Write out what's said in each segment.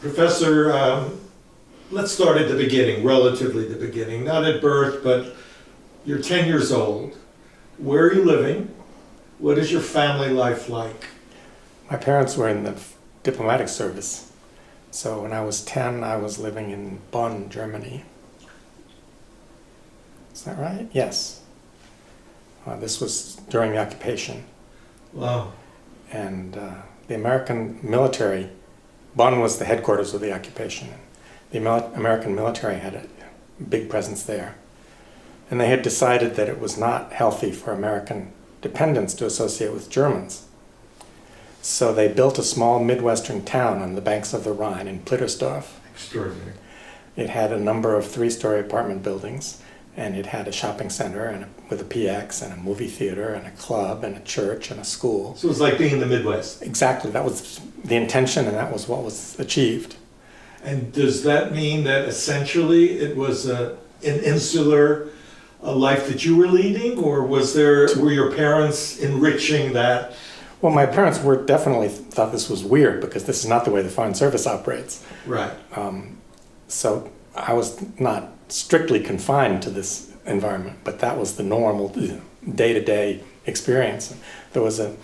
Professor, let's start at the beginning, relatively the beginning, not at birth, but you're 10 years old. Where are you living? What is your family life like? My parents were in the diplomatic service. So when I was 10, I was living in Bonn, Germany. Is that right? Yes. This was during the occupation. Wow. And the American military, Bonn was the headquarters of the occupation. The American military had a big presence there. And they had decided that it was not healthy for American dependents to associate with Germans. So they built a small Midwestern town on the banks of the Rhine in Plittersdorf. Extraordinary. It had a number of three-story apartment buildings, and it had a shopping center with a PX and a movie theater and a club and a church and a school. So it was like being in the Midwest. Exactly. That was the intention, and that was what was achieved. And does that mean that essentially it was an insular life that you were leading, or were your parents enriching that? Well, my parents definitely thought this was weird because this is not the way the Foreign Service operates. Right. So I was not strictly confined to this environment, but that was the normal day-to-day experience. There was a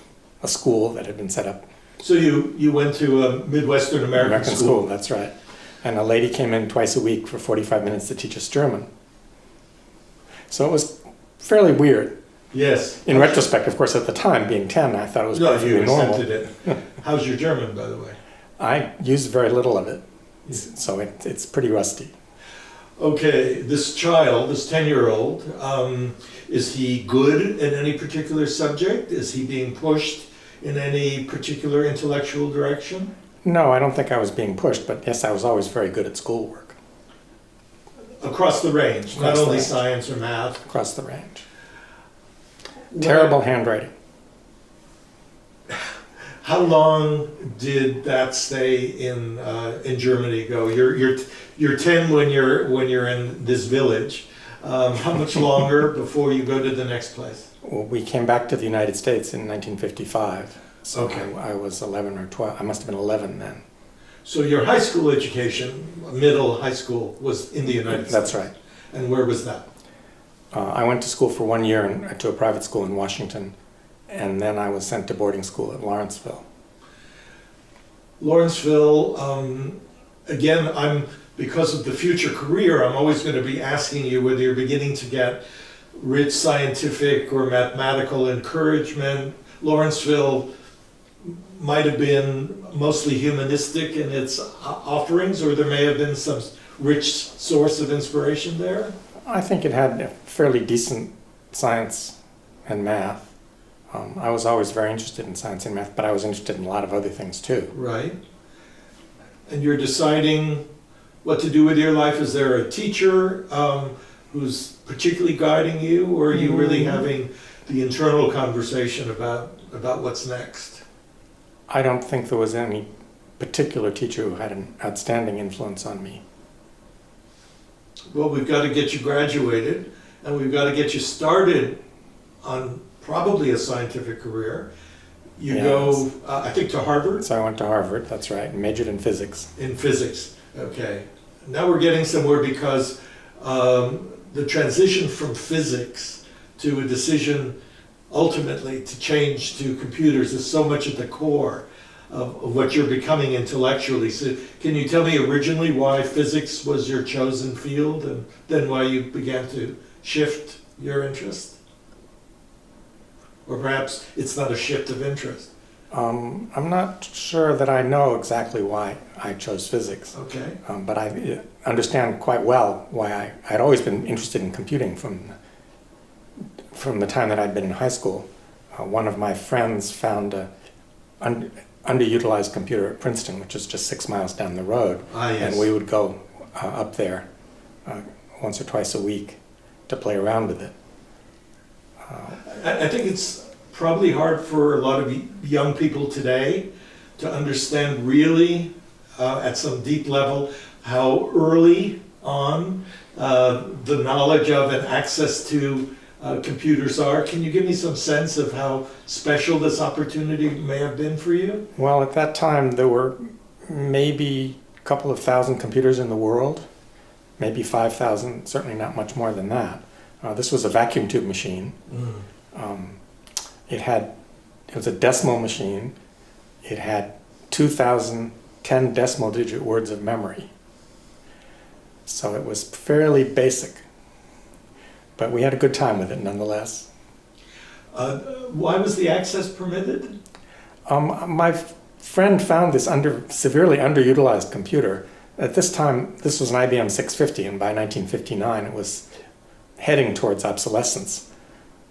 school that had been set up. So you went to a Midwestern American school. That's right. And a lady came in twice a week for 45 minutes to teach us German. So it was fairly weird. Yes. In retrospect, of course, at the time, being 10, I thought it was perfectly normal. No, you accepted it. How's your German, by the way? I used very little of it, so it's pretty rusty. Okay, this child, this 10-year-old, is he good at any particular subject? Is he being pushed in any particular intellectual direction? No, I don't think I was being pushed, but yes, I was always very good at schoolwork. Across the range, Across not the only range. science or math. Across the range. Terrible handwriting. How long did that stay in Germany go? You're 10 when you're in this village. How much longer before you go to the next place? Well, we came back to the United States in 1955. So Okay. I was 11 or 12. I must have been 11 then. So your high school education, middle high school, was in the United States. That's right. And where was that? I went to school for 1 year to a private school in Washington, and then I was sent to boarding school at Lawrenceville. Lawrenceville, again, because of the future career, I'm always going to be asking you whether you're beginning to get rich scientific or mathematical encouragement. Lawrenceville might have been mostly humanistic in its offerings, or there may have been some rich source of inspiration there. I think it had a fairly decent science and math. I was always very interested in science and math, but I was interested in a lot of other things too. Right. And you're deciding what to do with your life. Is there a teacher who's particularly guiding you, or are you really having the internal conversation about what's next? I don't think there was any particular teacher who had an outstanding influence on me. Well, we've got to get you graduated, and we've got to get you started on probably a scientific career. You go, I think, to Harvard? So I went to Harvard, that's right, and majored in physics. In physics, okay. Now we're getting somewhere because the transition from physics to a decision ultimately to change to computers is so much at the core of what you're becoming intellectually. So can you tell me originally why physics was your chosen field, and then why you began to shift your interest? Or perhaps it's not a shift of interest. I'm not sure that I know exactly why I chose physics. Okay. But I understand quite well why I'd always been interested in computing from the time that I'd been in high school. One of my friends found an underutilized computer at Princeton, which is just 6 miles down the road. Yes. And we would go up there once or twice a week to play around with it. I think it's probably hard for a lot of young people today to understand really at some deep level how early on the knowledge of and access to computers are. Can you give me some sense of how special this opportunity may have been for you? Well, at that time there were maybe couple of thousand computers in the world, maybe 5,000, certainly not much more than that. This was a vacuum tube machine. It was a decimal machine. It had 2,010 decimal digit words of memory. So it was fairly basic. But we had a good time with it nonetheless. Why was the access permitted? My friend found this severely underutilized computer. At this time, this was an IBM 650, and by 1959 it was heading towards obsolescence.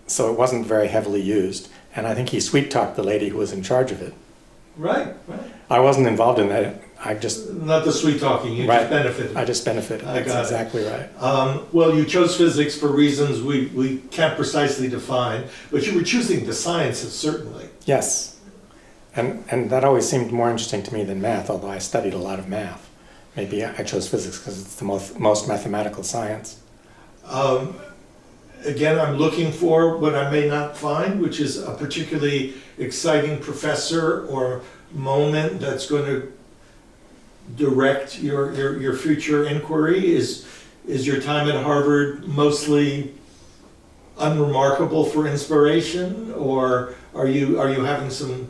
So it wasn't very heavily used, and I think he sweet-talked the lady who was in charge of it. Right. I wasn't involved in that. I just... Not the sweet talking, you Right. just benefited. I just benefited. I That's got exactly it. right. Well, you chose physics for reasons we can't precisely define, but you were choosing the sciences, certainly. Yes. And that always seemed more interesting to me than math, although I studied a lot of math. Maybe I chose physics because it's the most mathematical science. Again, I'm looking for what I may not find, which is a particularly exciting professor or moment that's going to direct your future inquiry. Is your time at Harvard mostly unremarkable for inspiration, or are you having some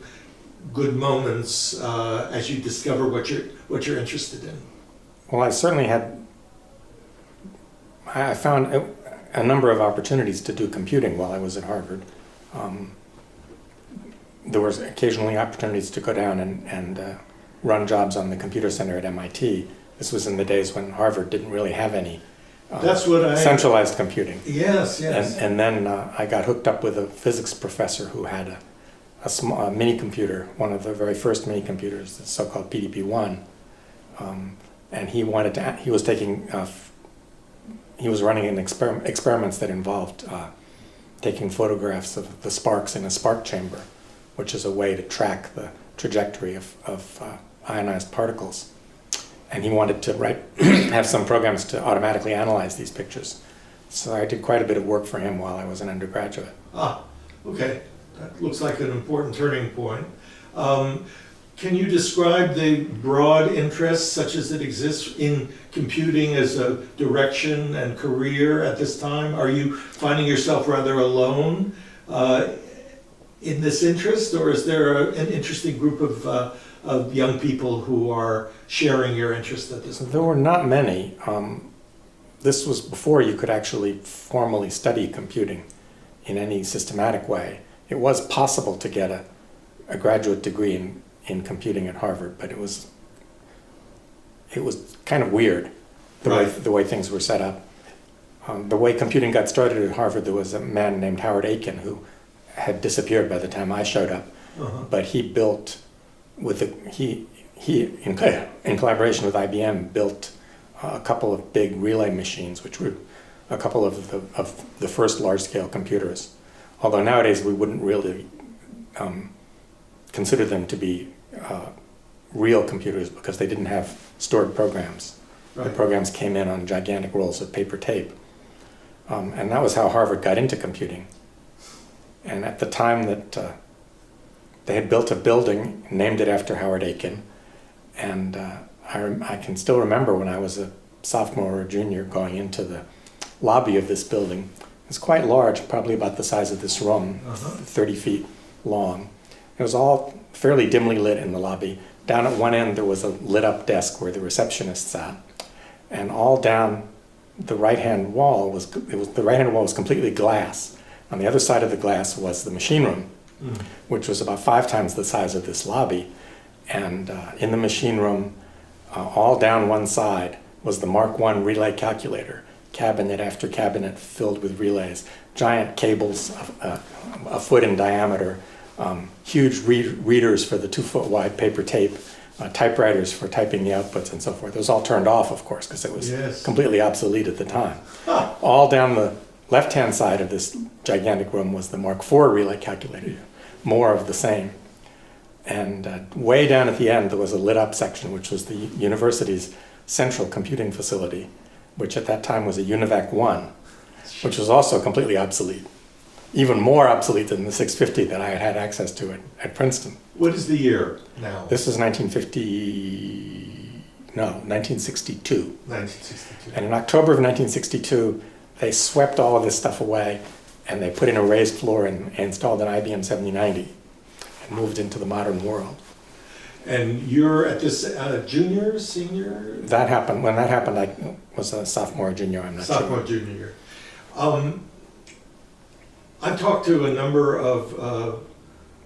good moments as you discover what you're interested in? Well, I found a number of opportunities to do computing while I was at Harvard. There was occasionally opportunities to go down and run jobs on the computer center at MIT. This was in the days when Harvard didn't really have any centralized computing. Yes. And then I got hooked up with a physics professor who had a mini computer, one of the very first mini computers, the so-called PDP-1. And he was running experiments that involved taking photographs of the sparks in a spark chamber, which is a way to track the trajectory of ionized particles. And he wanted to have some programs to automatically analyze these pictures. So I did quite a bit of work for him while I was an undergraduate. Okay. That looks like an important turning point. Can you describe the broad interests such as it exists in computing as a direction and career at this time? Are you finding yourself rather alone in this interest, or is there an interesting group of young people who are sharing your interest at this point? There were not many. This was before you could actually formally study computing in any systematic way. It was possible to get a graduate degree in computing at Harvard, but it was kind of weird the way things were set up. The way computing got started at Harvard, there was a man named Howard Aiken who had disappeared by the time I showed up, but he built in collaboration with IBM built a couple of big relay machines, which were a couple of the first large-scale computers. Although nowadays we wouldn't really consider them to be real computers because they didn't have stored programs. Right. The programs came in on gigantic rolls of paper tape. And that was how Harvard got into computing. And at the time that they had built a building, named it after Howard Aiken, and I can still remember when I was a sophomore or junior going into the lobby of this building. It's quite large, probably about the size of this room, 30 feet long. It was all fairly dimly lit in the lobby. Down at one end there was a lit up desk where the receptionist sat, and all down the right-hand wall was completely glass. On the other side of the glass was the machine room, which was about 5 times the size of this lobby. And in the machine room, all down one side was the Mark I relay calculator, cabinet after cabinet filled with relays, giant cables a foot in diameter, huge readers for the 2-foot wide paper tape, typewriters for typing the outputs and so forth. It was all turned off, of course, because it was completely obsolete at the time. All down the left-hand side of this gigantic room was the Mark IV relay calculator, more of the same. And way down at the end there was a lit-up section, which was the university's central computing facility, which at that time was a UNIVAC 1, which was also completely obsolete. Even more obsolete than the 650 that I had had access to at Princeton. What is the year now? This is 1959. No, 1962. 1962. And in October of 1962, they swept all of this stuff away and they put in a raised floor and installed an IBM 7090 and moved into the modern world. And you're at this junior, senior? That happened, when that happened, I was a sophomore or junior, I'm not sure. Sophomore, junior year. I've talked to a number of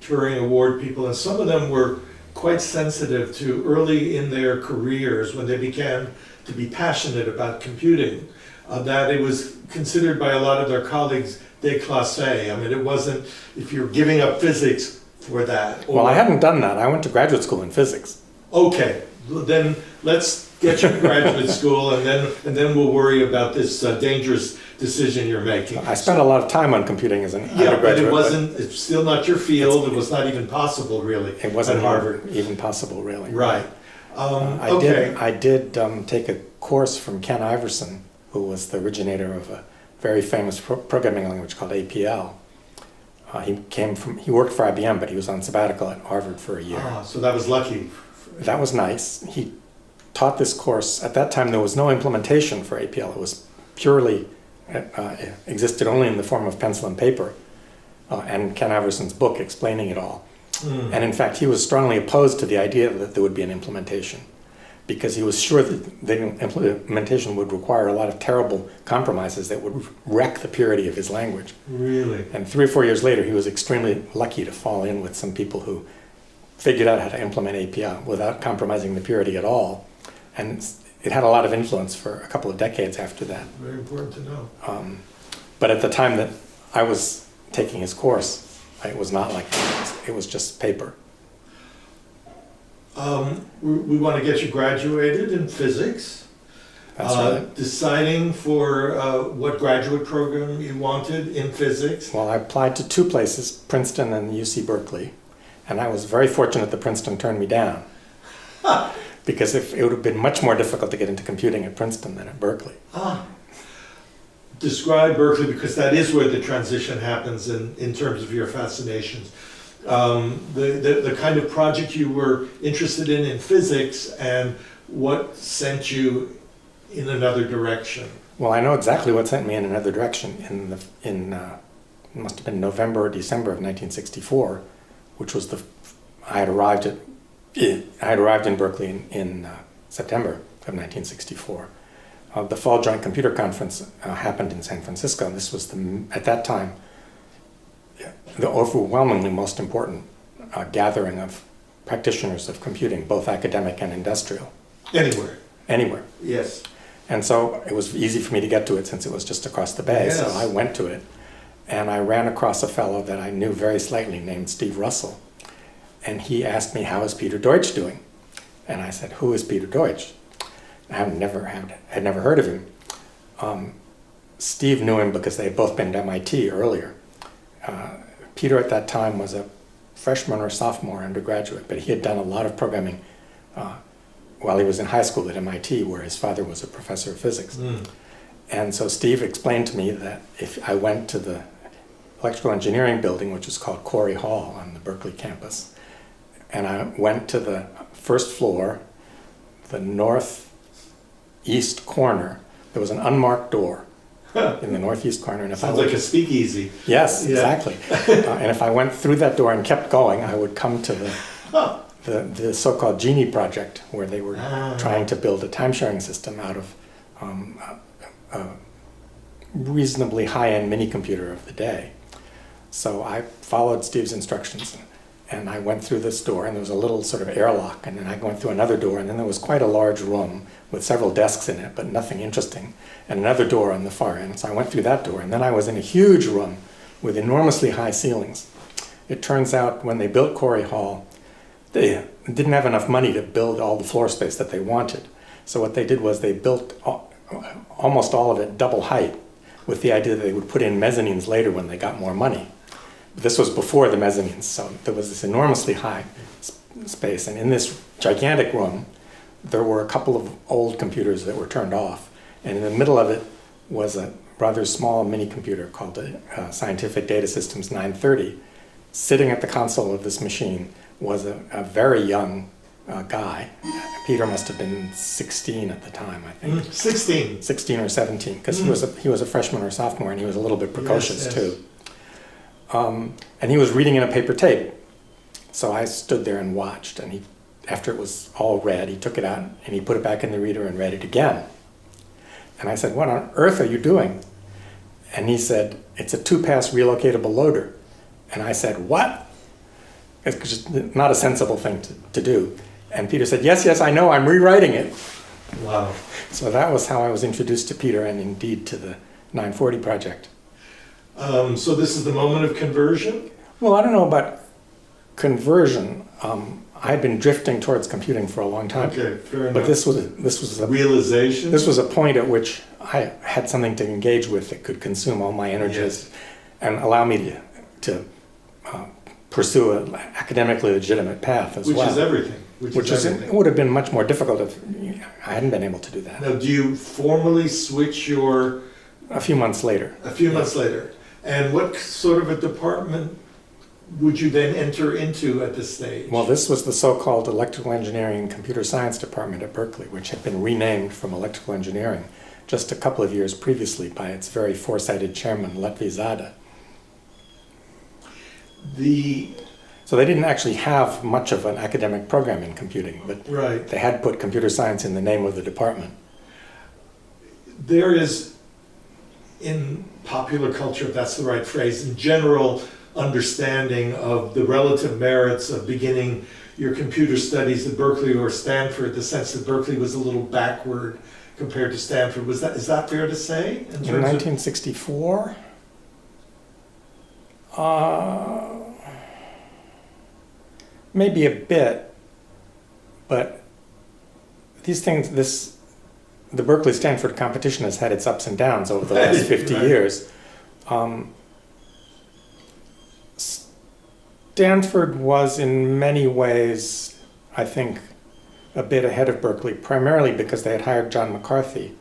Turing Award people, and some of them were quite sensitive to early in their careers when they began to be passionate about computing, that it was considered by a lot of their colleagues déclassé. I mean, it wasn't, if you're giving up physics for that. Well, I hadn't done that. I went to graduate school in physics. Okay, then let's get you to graduate school, and then we'll worry about this dangerous decision you're making. I spent a lot of time on computing as an undergraduate. Yeah, but it wasn't, it's still not your field. It was not even possible, really. It wasn't at Harvard. even possible, really. Right. I did take a course from Ken Iverson, who was the originator of a very famous programming language called APL. He worked for IBM, but he was on sabbatical at Harvard for a year. So that was lucky. That was nice. He taught this course. At that time, there was no implementation for APL. It was purely, existed only in the form of pencil and paper, and Ken Iverson's book explaining it all. And in fact, he was strongly opposed to the idea that there would be an implementation, because he was sure that the implementation would require a lot of terrible compromises that would wreck the purity of his language. Really? And 3 or 4 years later, he was extremely lucky to fall in with some people who figured out how to implement APL without compromising the purity at all. And it had a lot of influence for a couple of decades after that. Very important to know. But at the time that I was taking his course, it was not like that. It was just paper. We want to get you graduated in physics. That's right. Deciding for what graduate program you wanted in physics. Well, I applied to 2 places, Princeton and UC Berkeley. And I was very fortunate that Princeton turned me down. Because it would have been much more difficult to get into computing at Princeton than at Berkeley. Describe Berkeley, because that is where the transition happens in terms of your fascinations. The kind of project you were interested in physics, and what sent you in another direction. Well, I know exactly what sent me in another direction. It must have been November or December of 1964, which was I had arrived in Berkeley in September of 1964. The Fall Joint Computer Conference happened in San Francisco, and this was at that time the overwhelmingly most important gathering of practitioners of computing, both academic and industrial. Anywhere. Yes. And so it was easy for me to get to it since it was just across the bay. Yes. So I went to it, and I ran across a fellow that I knew very slightly named Steve Russell. And he asked me, how is Peter Deutsch doing? And I said, who is Peter Deutsch? I had never heard of him. Steve knew him because they had both been at MIT earlier. Peter at that time was a freshman or sophomore undergraduate, but he had done a lot of programming while he was in high school at MIT, where his father was a professor of physics. And so Steve explained to me that if I went to the electrical engineering building, which is called Corey Hall on the Berkeley campus, and I went to the first floor, the northeast corner, there was an unmarked door in the northeast corner. And Sounds like a speakeasy. Yes, Yeah. exactly. And if I went through that door and kept going, I would come to the so-called Genie project, where they were trying to build a time-sharing system out of a reasonably high-end mini-computer of the day. So I followed Steve's instructions, and I went through this door, and there was a little sort of airlock, and then I went through another door, and then there was quite a large room with several desks in it, but nothing interesting, and another door on the far end. So I went through that door, and then I was in a huge room with enormously high ceilings. It turns out when they built Corey Hall, they didn't have enough money to build all the floor space that they wanted. So what they did was they built almost all of it double height, with the idea that they would put in mezzanines later when they got more money. This was before the mezzanines, so there was this enormously high space. And in this gigantic room, there were a couple of old computers that were turned off. And in the middle of it was a rather small mini-computer called Scientific Data Systems 930. Sitting at the console of this machine was a very young guy, Peter must have been 16 at the time, I think. 16. 16 or 17, because he was a freshman or sophomore, and he was a little bit precocious Yes. too. And he was reading in a paper tape. So I stood there and watched, and after it was all read, he took it out and he put it back in the reader and read it again. And I said, "What on earth are you doing?" And he said, "It's a 2-pass relocatable loader." And I said, "What?" It's just not a sensible thing to do. And Peter said, yes, I know, I'm rewriting it. Wow. So that was how I was introduced to Peter and indeed to the 940 project. So this is the moment of conversion? Well, I don't know about conversion. I had been drifting towards computing for a long time. Okay, fair enough. But this was a realization? This was a point at which I had something to engage with that could consume all my energies and allow me to pursue an academically legitimate path as well. Which is everything. It would have been much more difficult if I hadn't been able to do that. Now, do you formally switch your... A few months later. A few months later. And what sort of a department would you then enter into at this stage? Well, this was the so-called Electrical Engineering and Computer Science Department at Berkeley, which had been renamed from Electrical Engineering just a couple of years previously by its very foresighted chairman, Lutfi Zada. So they didn't actually have much of an academic program in computing, but right. They had put computer science in the name of the department. There is, in popular culture, if that's the right phrase, in general understanding of the relative merits of beginning your computer studies at Berkeley or Stanford, the sense that Berkeley was a little backward compared to Stanford. Is that fair to say? In 1964? Maybe a bit, but these things, the Berkeley-Stanford competition has had its ups and downs over the last 50 right. years. Stanford was in many ways, I think, a bit ahead of Berkeley, primarily because they had hired John McCarthy,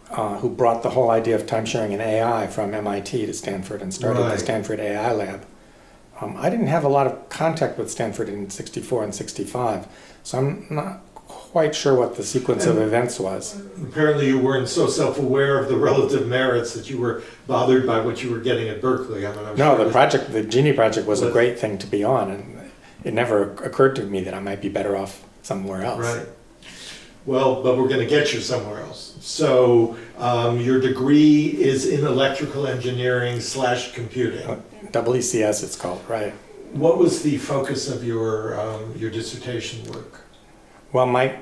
who brought the whole idea of time-sharing and AI from MIT to Stanford and started the Stanford AI Lab. I didn't have a lot of contact with Stanford in 64 and 65, so I'm not quite sure what the sequence of events was. Apparently you weren't so self-aware of the relative merits that you were bothered by what you were getting at Berkeley. The Genie project was a great thing to be on, and it never occurred to me that I might be better off somewhere else. Right. Well, but we're going to get you somewhere else. So your degree is in electrical engineering / computing. WECS it's called, right. What was the focus of your dissertation work? Well, my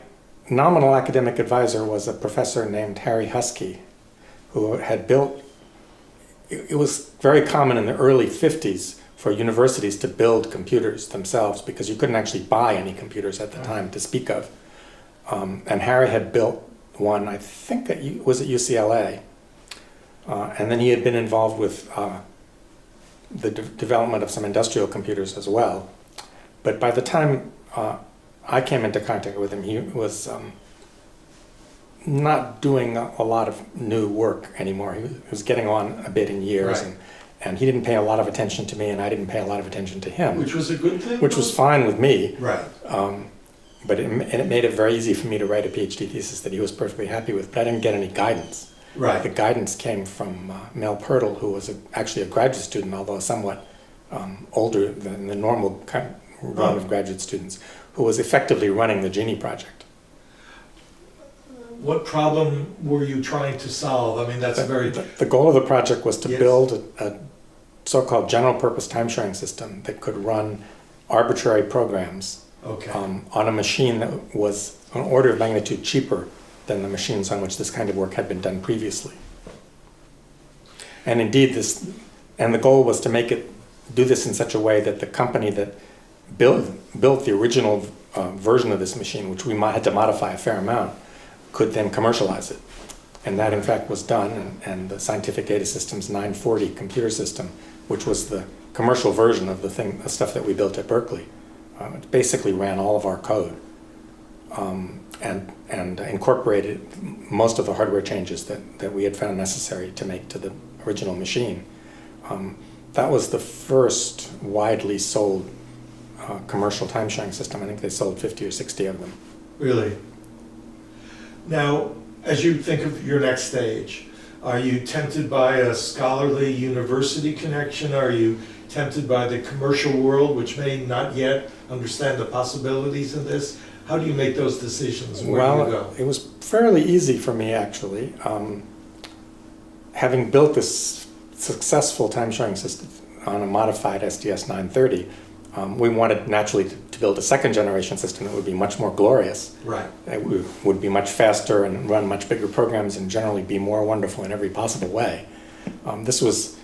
nominal academic advisor was a professor named Harry Husky, who had built, it was very common in the early 50s for universities to build computers themselves because you couldn't actually buy any computers at the time to speak of. And Harry had built one, I think it was at UCLA, and then he had been involved with the development of some industrial computers as well. But by the time I came into contact with him, he was not doing a lot of new work anymore. He was getting on a bit in years, right. and he didn't pay a lot of attention to me, and I didn't pay a lot of attention to him. Which was a good thing? Which was fine with me. Right. But it made it very easy for me to write a PhD thesis that he was perfectly happy with, but I didn't get any guidance. Right. The guidance came from Mel Pirtle, who was actually a graduate student, although somewhat older than the normal run of graduate students, who was effectively running the Genie project. What problem were you trying to solve? I mean, that's The goal of the project was to Yes. build a so-called general-purpose time-sharing system that could run arbitrary programs on a machine that was an order of magnitude cheaper than the machines on which this kind of work had been done previously. And indeed, the goal was to do this in such a way that the company that built the original version of this machine, which we had to modify a fair amount, could then commercialize it. And that in fact was done, and the Scientific Data Systems 940 computer system, which was the commercial version of the stuff that we built at Berkeley, it basically ran all of our code and incorporated most of the hardware changes that we had found necessary to make to the original machine. That was the first widely sold commercial time-sharing system. I think they sold 50 or 60 of them. Really? Now, as you think of your next stage, are you tempted by a scholarly university connection? Are you tempted by the commercial world, which may not yet understand the possibilities of this? How do you make those decisions? Where do you go? It was fairly easy for me, actually. Having built this successful time-sharing system on a modified SDS 930, we wanted naturally to build a second-generation system that would be much more glorious. Right. It would be much faster and run much bigger programs and generally be more wonderful in every possible way. This was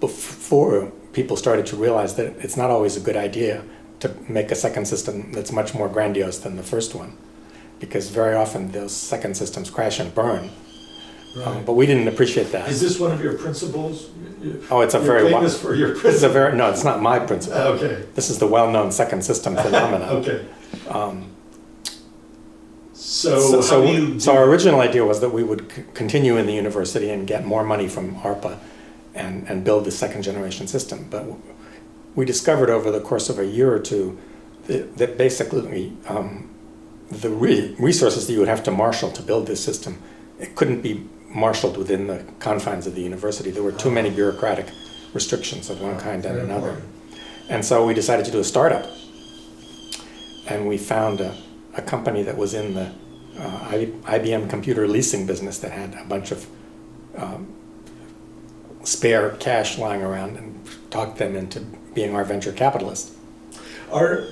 before people started to realize that it's not always a good idea to make a second system that's much more grandiose than the first one, because very often those second systems crash and burn. Right. But we didn't appreciate that. Is this one of your principles? Oh, it's a You're very famous for your This is a principle. no, it's not my principle. Okay. This is the well-known second system phenomenon. Okay. Um, So how do you so our original idea was that we would continue in the university and get more money from ARPA and build the second generation system. But we discovered over the course of a year or two that basically the resources that you would have to marshal to build this system, it couldn't be marshaled within the confines of the university. There were too many bureaucratic restrictions of one kind and another. And so we decided to do a startup. And we found a company that was in the IBM computer leasing business that had a bunch of spare cash lying around, and talked them into being our venture capitalist.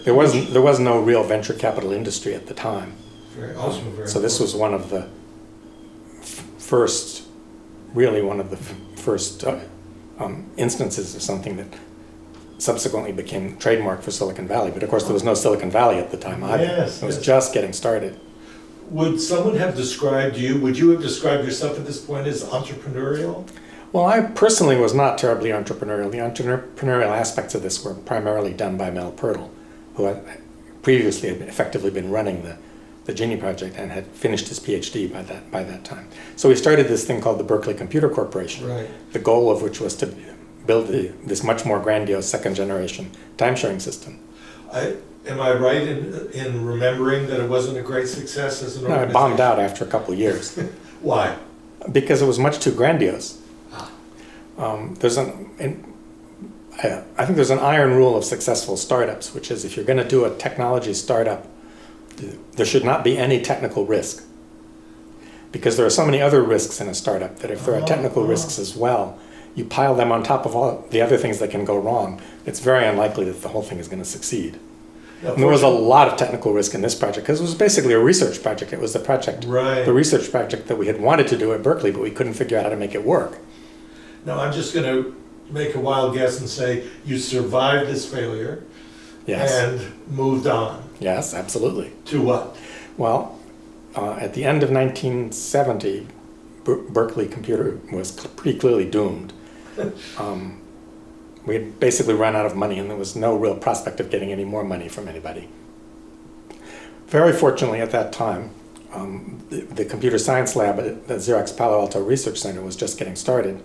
There was no real venture capital industry at the time. Very awesome. So this was one of the first instances of something that subsequently became trademark for Silicon Valley. But of course there was no Silicon Valley at the time either. Yes, it was yes. just getting started. Would someone have described you, would you have described yourself at this point as entrepreneurial? Well, I personally was not terribly entrepreneurial. The entrepreneurial aspects of this were primarily done by Mel Pirtle, who had previously had effectively been running the Genie project and had finished his PhD by that time. So we started this thing called the Berkeley Computer Corporation, Right. the goal of which was to build this much more grandiose second generation time-sharing system. Am I right in remembering that it wasn't a great success as an No, organization? it bombed out after a couple of years Why? because it was much too grandiose. Ah. I think there's an iron rule of successful startups, which is if you're going to do a technology startup, there should not be any technical risk. Because there are so many other risks in a startup that if there are technical risks as well, you pile them on top of all the other things that can go wrong, it's very unlikely that the whole thing is going to succeed. Now, And there was a lot of technical risk in this project because it was basically a research project. It was Right. the research project that we had wanted to do at Berkeley, but we couldn't figure out how to make it work. Now, I'm just going to make a wild guess and say you survived this failure Yes. and moved on. Yes, absolutely. To what? Well, at the end of 1970, Berkeley Computer was pretty clearly doomed. We had basically run out of money, and there was no real prospect of getting any more money from anybody. Very fortunately, at that time, the computer science lab at the Xerox Palo Alto Research Center was just getting started,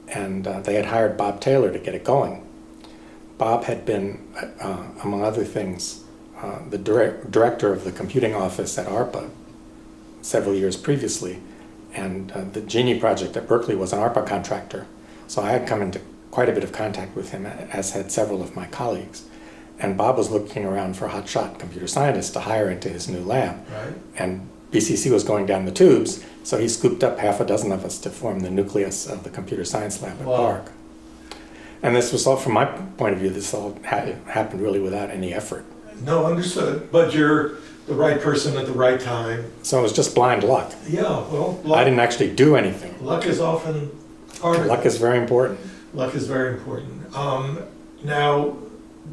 and they had hired Bob Taylor to get it going. Bob had been, among other things, the director of the computing office at ARPA several years previously, and the Genie project at Berkeley was an ARPA contractor. So I had come into quite a bit of contact with him, as had several of my colleagues. And Bob was looking around for hotshot computer scientists to hire into his new lab. Right. And BCC was going down the tubes, so he scooped up half a dozen of us to form the nucleus of the computer science lab at Wow. PARC. And this was all, from my point of view, this all happened really without any effort. No, understood. But you're the right person at the right time. So it was just blind luck. Yeah, well, I didn't actually do anything. luck is often part of Luck it. is very important. Luck is very important. Now,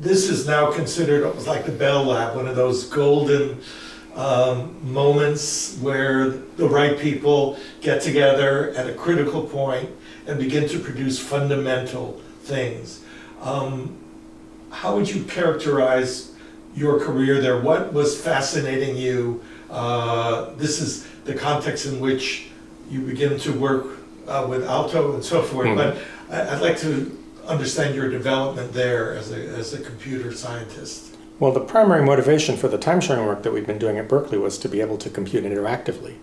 this is now considered like the Bell Lab, one of those golden moments where the right people get together at a critical point and begin to produce fundamental things. How would you characterize your career there? What was fascinating you? This is the context in which you begin to work with Alto and so forth, Mhm. but I'd like to understand your development there as a computer scientist. Well, the primary motivation for the time-sharing work that we've been doing at Berkeley was to be able to compute interactively,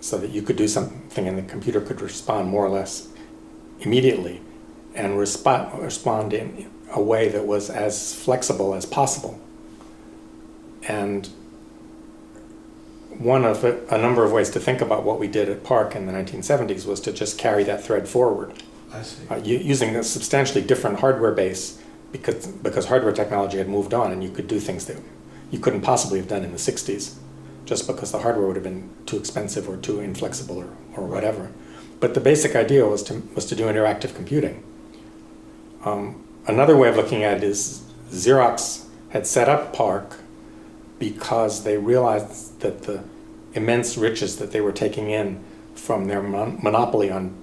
so that you could do something and the computer could respond more or less immediately and respond in a way that was as flexible as possible. And one of a number of ways to think about what we did at PARC in the 1970s was to just carry that thread forward. I see. Using a substantially different hardware base, because hardware technology had moved on and you could do things that you couldn't possibly have done in the 60s, just because the hardware would have been too expensive or too inflexible or whatever. But the basic idea was to do interactive computing. Another way of looking at it is Xerox had set up PARC because they realized that the immense riches that they were taking in from their monopoly on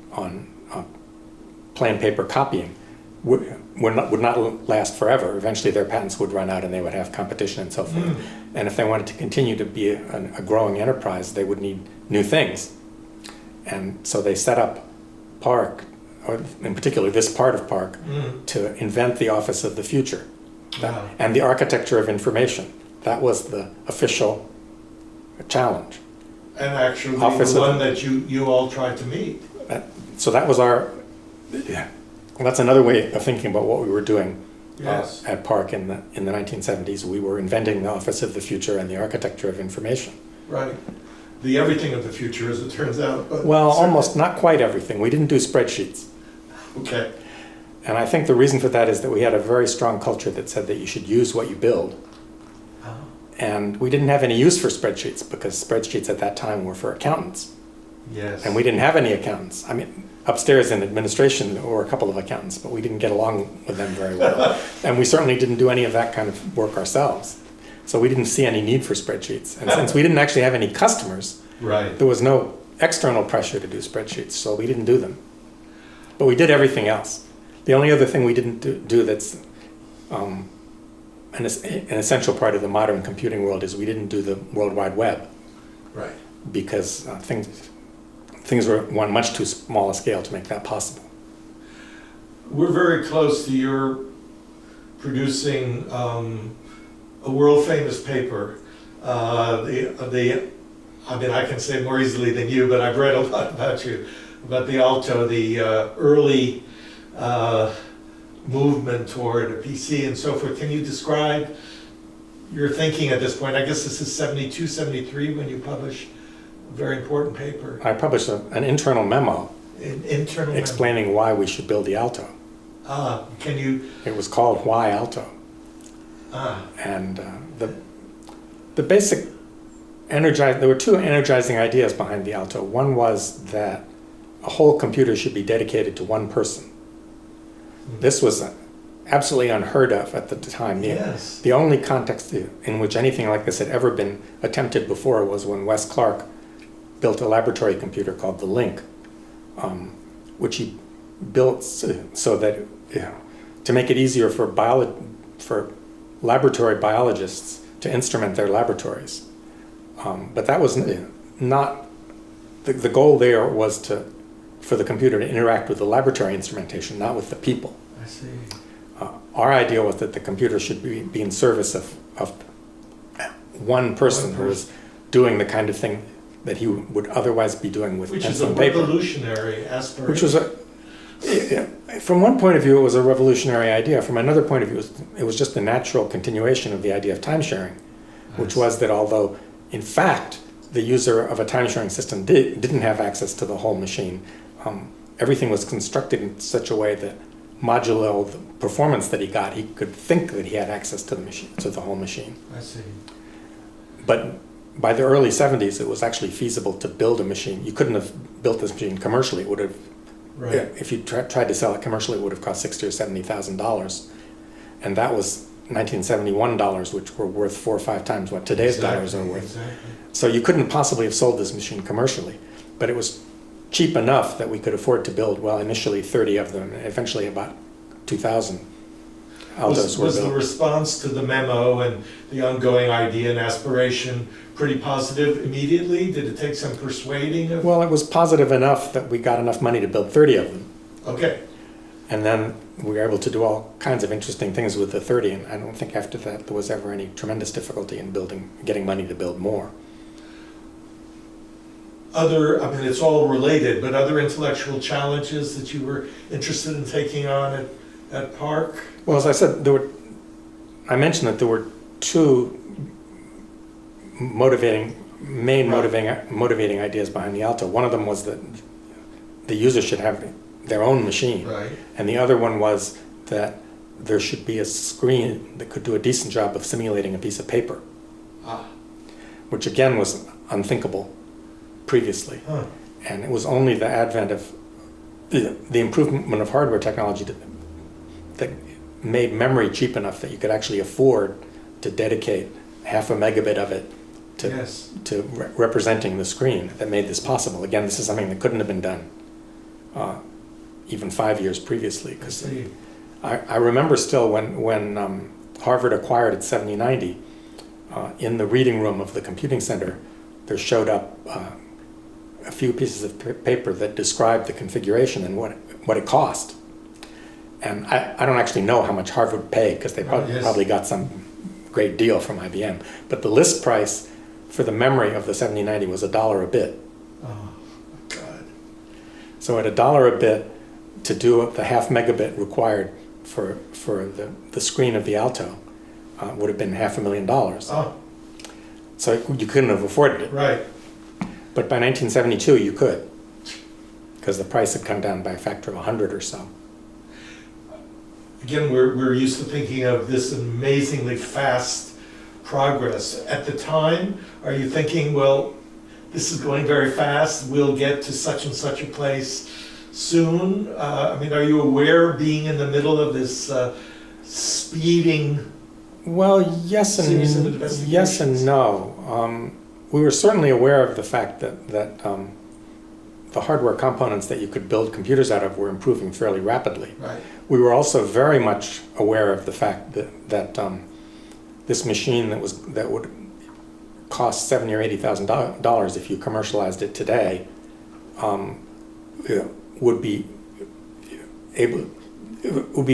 plain paper copying would not last forever. Eventually their patents would run out and they would have competition and so forth. And if they wanted to continue to be a growing enterprise, they would need new things. And so they set up PARC, or in particular this part of PARC, to invent the Office of the Future. Wow. And the architecture of information. That was the official challenge. And actually Office the of- one that you all tried to meet. So that was our, well, that's another way of thinking about what we were doing Yes. at PARC in the 1970s. We were inventing the Office of the Future and the architecture of information. Right. The everything of the future, as it turns out. But Well, certainly- almost not quite everything. We didn't do spreadsheets. Okay. And I think the reason for that is that we had a very strong culture that said that you should use what you build. And we didn't have any use for spreadsheets because spreadsheets at that time were for accountants. Yes. And we didn't have any accountants. I mean, upstairs in administration there were a couple of accountants, but we didn't get along with them very well. And we certainly didn't do any of that kind of work ourselves. So we didn't see any need for spreadsheets. And since we didn't actually have any customers, Right. there was no external pressure to do spreadsheets, so we didn't do them. But we did everything else. The only other thing we didn't do that's an essential part of the modern computing world is we didn't do the World Wide Web, Right. because things were on much too small a scale to make that possible. We're very close to your producing a world famous paper. I mean, I can say more easily than you, but I've read a lot about you, about the Alto, the early movement toward a PC and so forth. Can you describe your thinking at this point? I guess this is 72, 73 when you publish a very important paper. I published an internal memo Internal memo. explaining why we should build the Alto. Can you? It was called Why Alto. And the basic there were two energizing ideas behind the Alto. One was that a whole computer should be dedicated to one person. This was absolutely unheard of at the time. Yes. The only context in which anything like this had ever been attempted before was when Wes Clark built a laboratory computer called the Link, which he built so that to make it easier for laboratory biologists to instrument their laboratories. But that was not the goal. There was for the computer to interact with the laboratory instrumentation, not with the people. I see. Our idea was that the computer should be in service of one person who was doing the kind of thing that he would otherwise be doing with Which is a pencil and paper. revolutionary aspiration. Which was from one point of view, it was a revolutionary idea. From another point of view, it was just a natural continuation of the idea of time sharing, which was that although, in fact, the user of a time sharing system didn't have access to the whole machine, everything was constructed in such a way that modulo the performance that he got, he could think that he had access to the whole machine. I see. But by the early 70s, it was actually feasible to build a machine. You couldn't have built this machine commercially. It would have, Right. if you tried to sell it commercially, it would have cost $60,000 or $70,000, and that was 1971 dollars, which were worth 4 or 5 times what today's dollars are worth. Exactly. So you couldn't possibly have sold this machine commercially, but it was cheap enough that we could afford to build, well, initially 30 of them, and eventually about 2,000 Altos were Was the built. response to the memo and the ongoing idea and aspiration pretty positive immediately? Did it take some persuading of? Well, it was positive enough that we got enough money to build 30 of them. Okay. And then we were able to do all kinds of interesting things with the 30, and I don't think after that there was ever any tremendous difficulty in getting money to build more. I mean, it's all related, but other intellectual challenges that you were interested in taking on at PARC? Well, as I said, I mentioned that there were two motivating ideas behind the Alto. One of them was that the user should have their own machine. Right. And the other one was that there should be a screen that could do a decent job of simulating a piece of paper. Which again was unthinkable previously. And it was only the advent of the improvement of hardware technology that made memory cheap enough that you could actually afford to dedicate half a megabit of it to representing the screen that made this possible. Again, this is something that couldn't have been done even 5 years previously. Because I remember still when Harvard acquired its 7090, in the reading room of the computing center, there showed up a few pieces of paper that described the configuration and what it cost. And I don't actually know how much Harvard would pay, because they probably got some great deal from IBM. But the list price for the memory of the 7090 was $1 a bit. Oh, God. So at $1 a bit, to do the half megabit required for the screen of the Alto would have been $500,000. Oh. So you couldn't have afforded it. Right. But by 1972, you could, because the price had come down by a factor of 100 or so. Again, we're used to thinking of this amazingly fast progress. At the time, are you thinking, well, this is going very fast, we'll get to such and such a place soon? I mean, are you aware, being in the middle of this speeding? Well, yes and no. We were certainly aware of the fact that the hardware components that you could build computers out of were improving fairly rapidly. Right. We were also very much aware of the fact that this machine that would cost $70,000 or $80,000 if you commercialized it today would be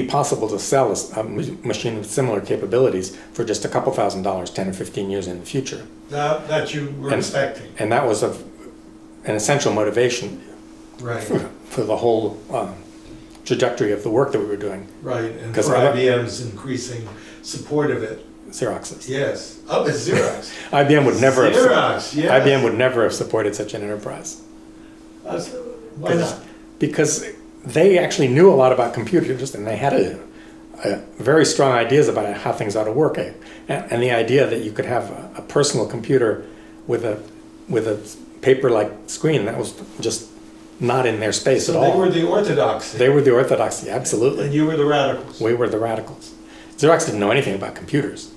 possible to sell a machine with similar capabilities for just a couple $1,000s, 10 or 15 years in the future. That you were expecting. And that was an essential motivation Right. for the whole trajectory of the work that we were doing. Right, and for IBM's increasing support of it. Xerox's. Yes. Oh, it's Xerox. IBM would never Xerox, yes. IBM would never have supported such an enterprise. Why not? Because they actually knew a lot about computers, and they had a very strong ideas about how things ought to work. And the idea that you could have a personal computer with a paper-like screen, that was just not in their space at all. They were the orthodoxy. They were the orthodoxy, absolutely. And you were the radicals. We were the radicals. Xerox didn't know anything about computers.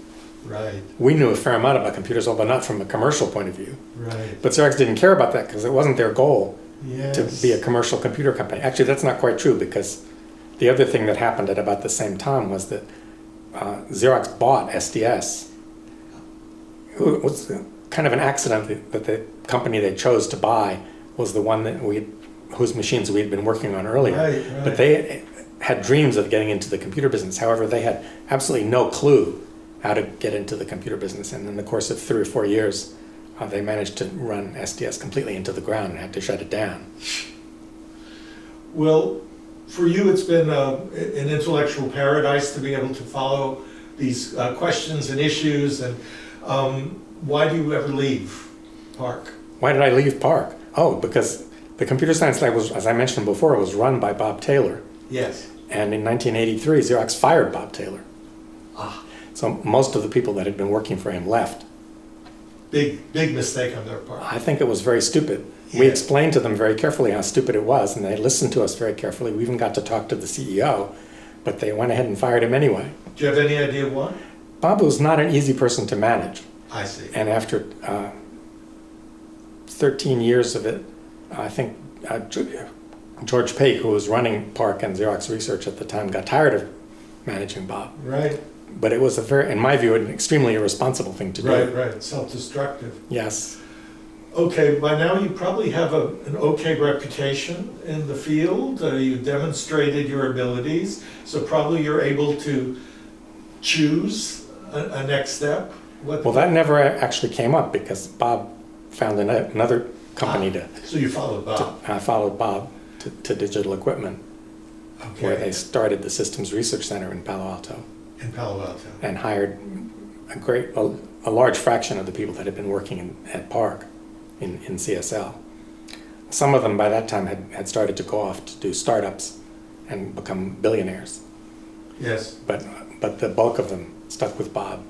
Right. We knew a fair amount about computers, although not from a commercial point of view. Right. But Xerox didn't care about that because it wasn't their goal Yes. to be a commercial computer company. Actually, that's not quite true, because the other thing that happened at about the same time was that Xerox bought SDS. It was kind of an accident that the company they chose to buy was the one whose machines we had been working on earlier. Right. But they had dreams of getting into the computer business. However, they had absolutely no clue how to get into the computer business. And in the course of 3 or 4 years, they managed to run SDS completely into the ground and had to shut it down. Well, for you, it's been an intellectual paradise to be able to follow these questions and issues. And why do you ever leave PARC? Why did I leave PARC? Oh, because the computer science lab was, as I mentioned before, was run by Bob Taylor. Yes. And in 1983, Xerox fired Bob Taylor. Ah. So most of the people that had been working for him left. Big mistake on their part. I think it was very stupid. Yeah. We explained to them very carefully how stupid it was, and they listened to us very carefully. We even got to talk to the CEO, but they went ahead and fired him anyway. Do you have any idea why? Bob was not an easy person to manage. I see. And after 13 years of it, I think George Paik, who was running PARC and Xerox Research at the time, got tired of managing Bob. Right. But it was in my view, an extremely irresponsible thing to do. Right. Self-destructive. Yes. Okay, by now you probably have an okay reputation in the field. You've demonstrated your abilities, so probably you're able to choose a next step. Well, that never actually came up because Bob found another company So you followed Bob. I followed Bob to Digital Equipment, Okay. where they started the Systems Research Center in Palo Alto In Palo Alto. and hired a large fraction of the people that had been working at PARC in CSL. Some of them by that time had started to go off to do startups and become billionaires, Yes. but the bulk of them stuck with Bob.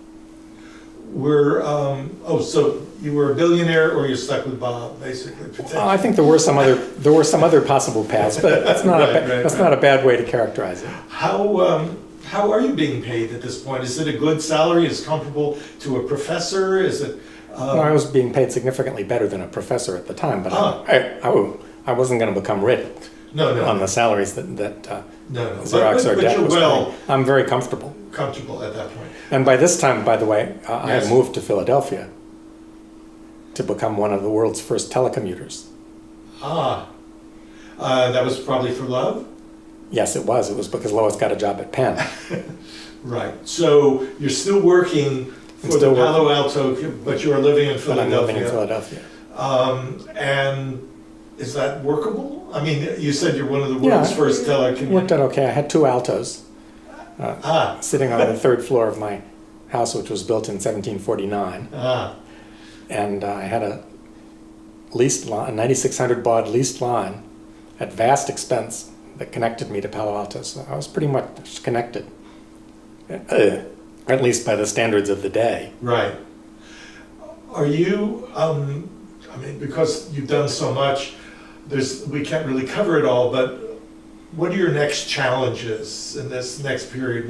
So you were a billionaire or you're stuck with Bob, basically. Well, I think there were some other possible paths, but that's not a bad way to characterize it. How are you being paid at this point? Is it a good salary? Is it comparable to a professor? Is it? No, I was being paid significantly better than a professor at the time, but I wasn't going to become rich on the salaries that Xerox or DEC was paying. I'm very comfortable At that point. And by this time, by the way, I Yes. had moved to Philadelphia to become one of the world's first telecommuters. That was probably for love? Yes, it was. It was because Lois got a job at Penn. Right. So you're still working for the Palo Alto, but you are living in But I'm living in Philadelphia. Philadelphia. And is that workable? I mean, you said you're one of the world's first It worked telecommuters. out okay. I had two Altos sitting on the third floor of my house, which was built in 1749. And I had a leased line, a 9600 baud leased line at vast expense that connected me to Palo Alto. So I was pretty much connected, at least by the standards of the day. Right. Are you, because you've done so much, we can't really cover it all, but what are your next challenges in this next period?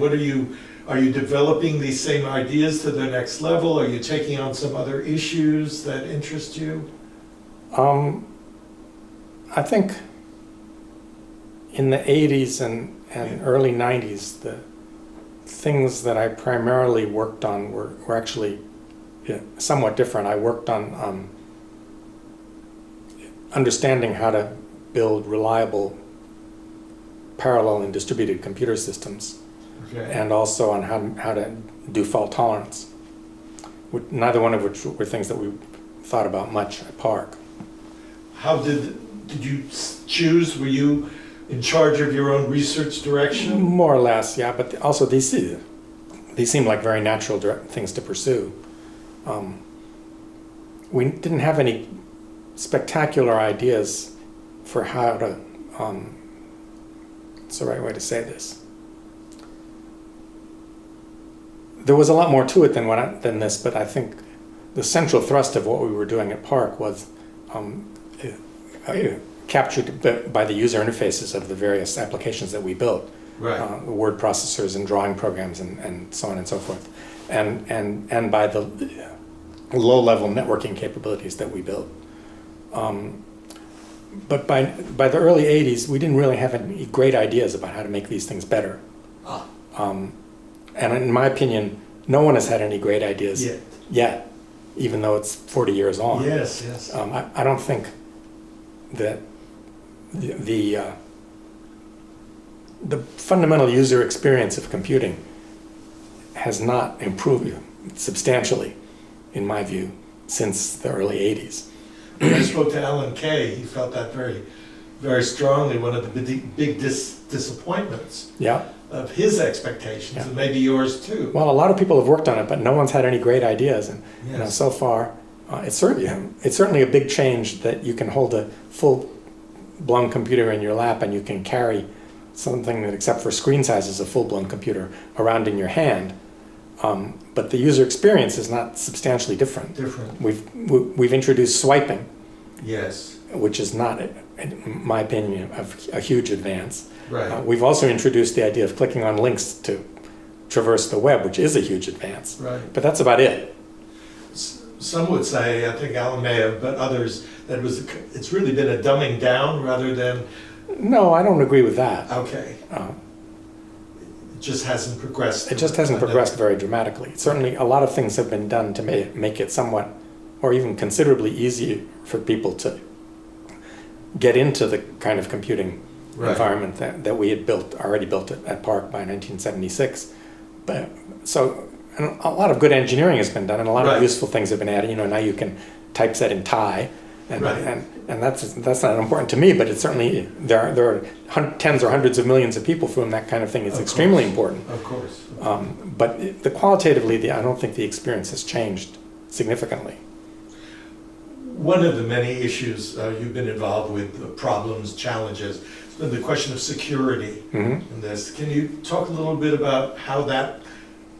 Are you developing these same ideas to the next level? Are you taking on some other issues that interest you? I think in the 80s and early 90s, the things that I primarily worked on were actually somewhat different. I worked on understanding how to build reliable parallel and distributed computer systems, and also on how to do fault tolerance, neither one of which were things that we thought about much at PARC. How did you choose? Were you in charge of your own research direction? More or less, yeah, but also these seem like very natural things to pursue. We didn't have any spectacular ideas for how to, what's the right way to say this? There was a lot more to it than this, but I think the central thrust of what we were doing at PARC was captured by the user interfaces of the various applications that we built, Right. word processors and drawing programs and so on and so forth, and by the low-level networking capabilities that we built. But by the early 80s, we didn't really have any great ideas about how to make these things better. And in my opinion, no one has had any great ideas yet, even though it's 40 years on. Yes. I don't think that the fundamental user experience of computing has not improved substantially, in my view, since the early 80s. When I spoke to Alan Kay, he felt that very, very strongly. One of the big disappointments of his expectations, and maybe yours too. Well, a lot of people have worked on it, but no one's had any great ideas. And so far, it's certainly a big change that you can hold a full-blown computer in your lap and you can carry something that, except for screen size, is a full-blown computer around in your hand. But the user experience is not substantially different. We've introduced swiping, which is not, in my opinion, a huge advance. Right. We've also introduced the idea of clicking on links to traverse the web, which is a huge advance. Right. But that's about it. Some would say, I think Alan may have, but others, that it's really been a dumbing down rather than... No, I don't agree with that. Okay. It just hasn't progressed. It just hasn't progressed very dramatically. Certainly, a lot of things have been done to make it somewhat or even considerably easier for people to get into the kind of computing environment that we had already built at PARC by 1976. But so and a lot of good engineering has been done, and a lot of useful things have been added. You know, now you can typeset in Thai, and that's not important to me, but it's certainly there are tens or hundreds of millions of people for whom that kind of thing is extremely important. Of course. But qualitatively, I don't think the experience has changed significantly. One of the many issues you've been involved with, problems, challenges, has been the question of security in this. Can you talk a little bit about how that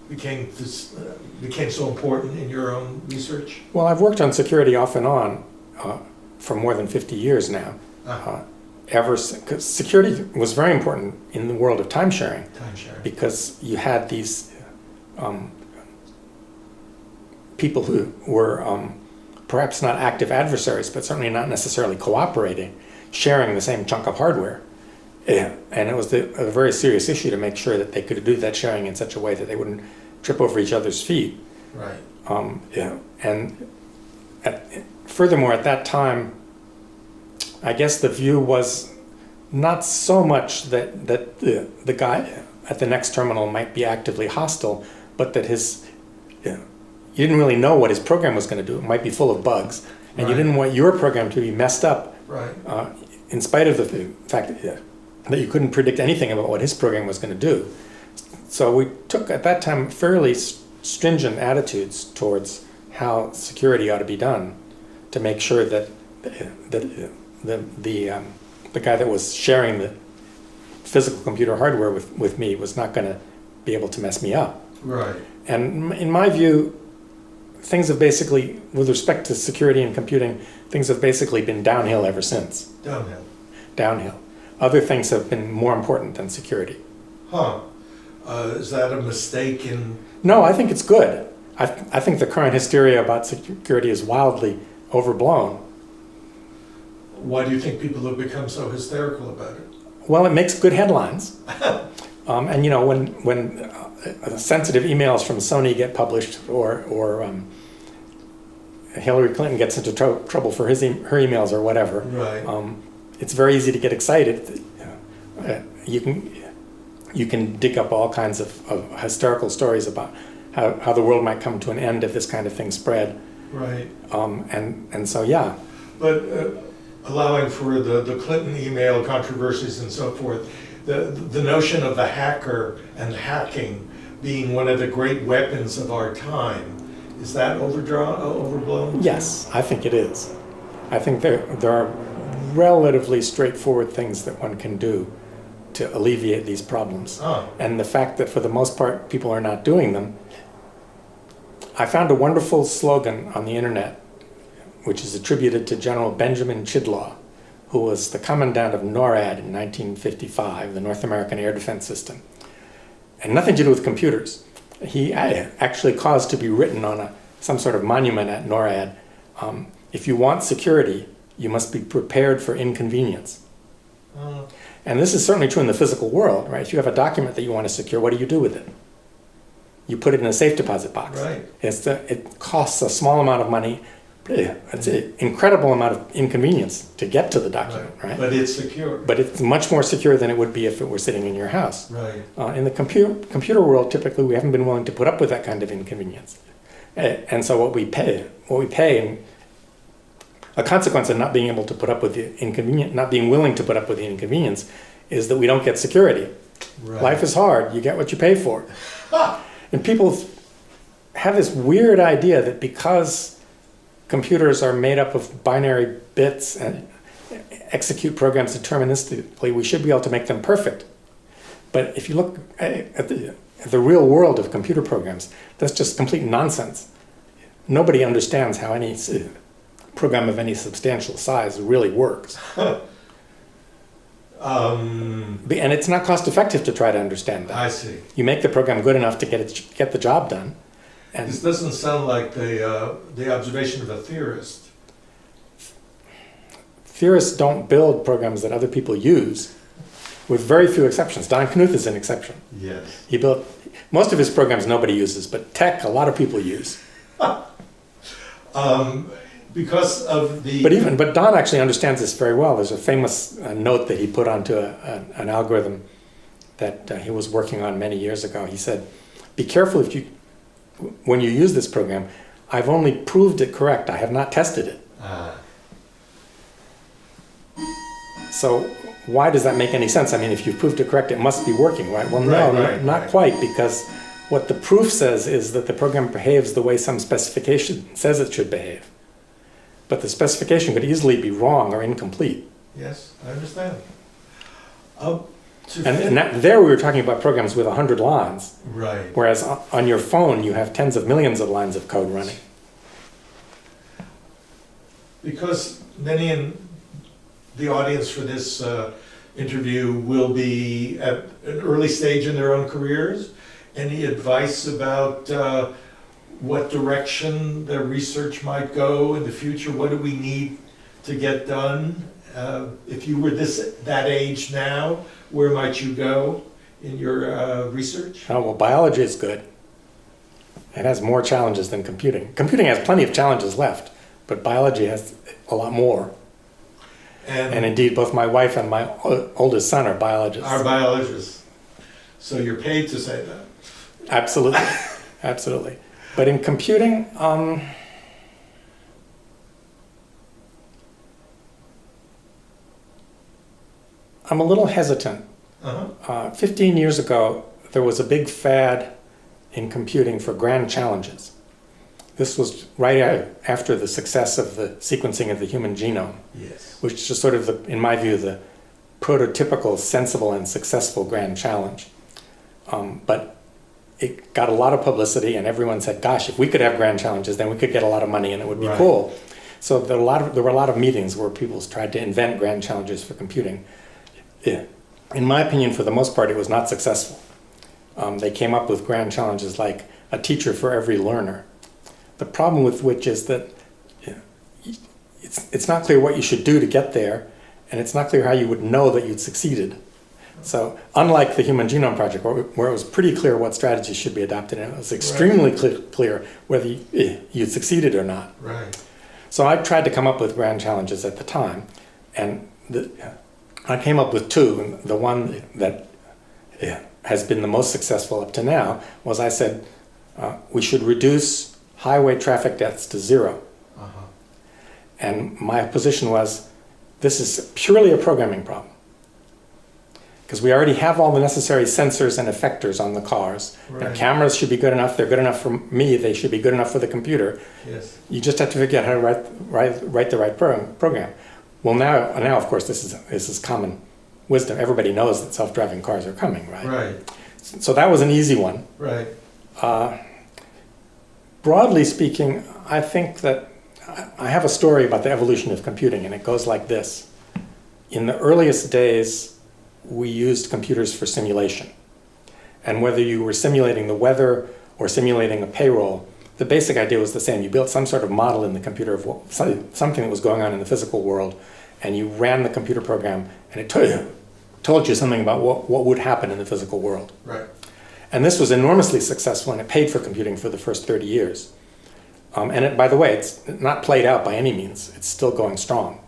became so important in your own research? Well, I've worked on security off and on for more than 50 years now. Because security was very important in the world of time sharing. Because you had these people who were perhaps not active adversaries, but certainly not necessarily cooperating, sharing the same chunk of hardware. And it was a very serious issue to make sure that they could do that sharing in such a way that they wouldn't trip over each other's feet. And furthermore, at that time, I guess the view was not so much that the guy at the next terminal might be actively hostile, but that you didn't really know what his program was going to do. It might be full of bugs, and you didn't want your program to be messed up, in spite of the fact that you couldn't predict anything about what his program was going to do. So we took, at that time, fairly stringent attitudes towards how security ought to be done to make sure that the guy that was sharing the physical computer hardware with me was not going to be able to mess me up. And in my view, things have basically, with respect to security and computing, things have basically been downhill ever since. Downhill. Other things have been more important than security. Is that a mistake in... No, I think it's good. I think the current hysteria about security is wildly overblown. Why do you think people have become so hysterical about it? Well, it makes good headlines. And you know, when sensitive emails from Sony get published, or Hillary Clinton gets into trouble for her emails or whatever, it's very easy to get excited. You can dig up all kinds of hysterical stories about how the world might come to an end if this kind of thing spread. And so, yeah. But allowing for the Clinton email controversies and so forth, the notion of the hacker and hacking being one of the great weapons of our time, is that overblown? Yes, I think it is. I think there are relatively straightforward things that one can do to alleviate these problems. And the fact that for the most part people are not doing them. I found a wonderful slogan on the internet which is attributed to General Benjamin Chidlaw, who was the commandant of NORAD in 1955, the North American Air Defense System. And nothing to do with computers. He actually caused to be written on some sort of monument at NORAD, if you want security, you must be prepared for inconvenience. And this is certainly true in the physical world, right? If you have a document that you want to secure, what do you do with it? You put it in a safe deposit box. It costs a small amount of money. It's an incredible amount of inconvenience to get to the document, right? But it's secure. But it's much more secure than it would be if it were sitting in your house. In the computer world, typically, we haven't been willing to put up with that kind of inconvenience. And so what we pay, and a consequence of not being able to put up with the inconvenience, not being willing to put up with the inconvenience, is that we don't get security. Life is hard. You get what you pay for. And people have this weird idea that because computers are made up of binary bits and execute programs deterministically, we should be able to make them perfect. But if you look at the real world of computer programs, that's just complete nonsense. Nobody understands how any program of any substantial size really works. And it's not cost effective to try to understand that. I see. You make the program good enough to get the job done. And this doesn't sound like the observation of a theorist. Theorists don't build programs that other people use, with very few exceptions. Don Knuth is an exception. Yes. He built most of his programs nobody uses, but tech a lot of people use. Because of the... But Don actually understands this very well. There's a famous note that he put onto an algorithm that he was working on many years ago. He said, be careful when you use this program. I've only proved it correct. I have not tested it. So why does that make any sense? I mean, if you've proved it correct, it must be working, right? Well, no, not quite, because what the proof says is that the program behaves the way some specification says it should behave. But the specification could easily be wrong or incomplete. Yes, I understand. There we were talking about programs with 100 lines. Right. Whereas on your phone, you have tens of millions of lines of code running. Because many in the audience for this interview will be at an early stage in their own careers, any advice about what direction their research might go in the future? What do we need to get done? If you were that age now, where might you go in your research? Oh, well, biology is good. It has more challenges than computing. Computing has plenty of challenges left, but biology has a lot more. And indeed, both my wife and my oldest son are biologists. Are biologists. So you're paid to say that. Absolutely. Absolutely. But in computing, I'm a little hesitant. 15 years ago, there was a big fad in computing for grand challenges. This was right after the success of the sequencing of the human genome, yes, which is sort of, in my view, the prototypical sensible and successful grand challenge. But it got a lot of publicity, and everyone said, gosh, if we could have grand challenges, then we could get a lot of money and it would be cool. So there were a lot of meetings where people tried to invent grand challenges for computing. In my opinion, for the most part, it was not successful. They came up with grand challenges like a teacher for every learner. The problem with which is that it's not clear what you should do to get there, and it's not clear how you would know that you'd succeeded. So unlike the Human Genome Project, where it was pretty clear what strategies should be adopted, and it was extremely clear whether you'd succeeded or not. Right. So I tried to come up with grand challenges at the time, and I came up with two. And the one that has been the most successful up to now was I said we should reduce highway traffic deaths to 0. And my position was, this is purely a programming problem. Because we already have all the necessary sensors and effectors on the cars. Right. The cameras should be good enough. They're good enough for me. They should be good enough for the computer. Yes. You just have to figure out how to write the right program. Well, now of course, this is common wisdom. Everybody knows that self-driving cars are coming, right? Right. So that was an easy one. Right. Broadly speaking, I think that I have a story about the evolution of computing, and it goes like this. In the earliest days, we used computers for simulation. And whether you were simulating the weather or simulating a payroll, the basic idea was the same. You built some sort of model in the computer of something that was going on in the physical world, and you ran the computer program, and it told you something about what would happen in the physical world. Right. And this was enormously successful, and it paid for computing for the first 30 years. By the way, it's not played out by any means. It's still going strong.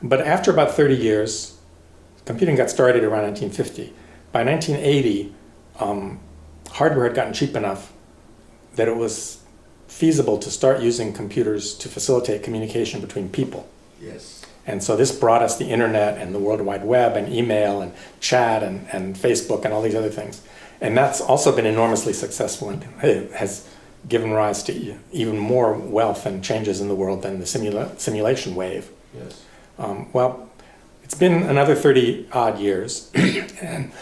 But after about 30 years, computing got started around 1950. By 1980, hardware had gotten cheap enough that it was feasible to start using computers to facilitate communication between people. Yes. And so this brought us the internet and the World Wide Web and email and chat and Facebook and all these other things. And that's also been enormously successful and has given rise to even more wealth and changes in the world than the simulation wave. Yes. Well, it's been another 30-odd years, and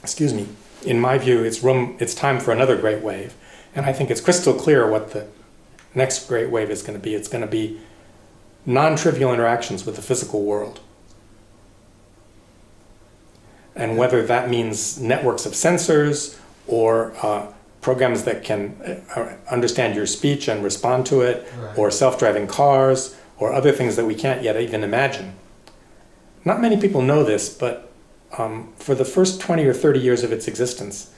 excuse me, in my view, it's time for another great wave. And I think it's crystal clear what the next great wave is going to be. It's going to be non-trivial interactions with the physical world. And whether that means networks of sensors or programs that can understand your speech and respond to it, right, or self-driving cars, or other things that we can't yet even imagine. Not many people know this, but for the first 20 or 30 years of its existence,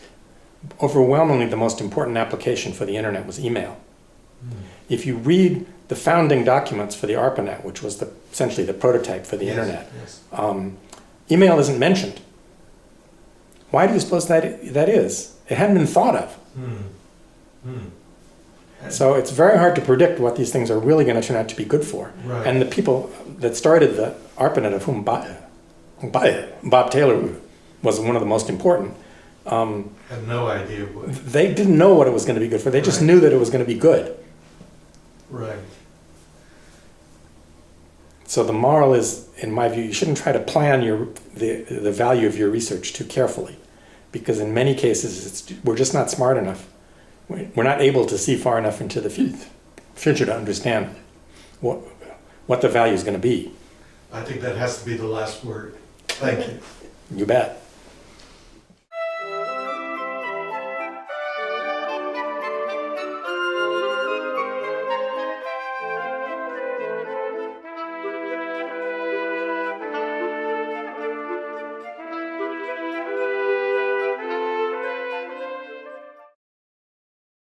overwhelmingly the most important application for the internet was email. If you read the founding documents for the ARPANET, which was essentially the prototype for the Yes, internet, yes. email isn't mentioned. Why do you suppose that is? It hadn't been thought of. So it's very hard to predict what these things are really going to turn out to be good for. Right. And the people that started the ARPANET, of whom Bob Taylor was one of the most important, Had no idea what. they didn't know what it was going to be good for. They just Right. knew that it was going to be good. Right. So the moral is, in my view, you shouldn't try to plan the value of your research too carefully, because in many cases we're just not smart enough. We're not able to see far enough into the future to understand what the value is going to be. I think that has to be the last word. Thank you. You bet.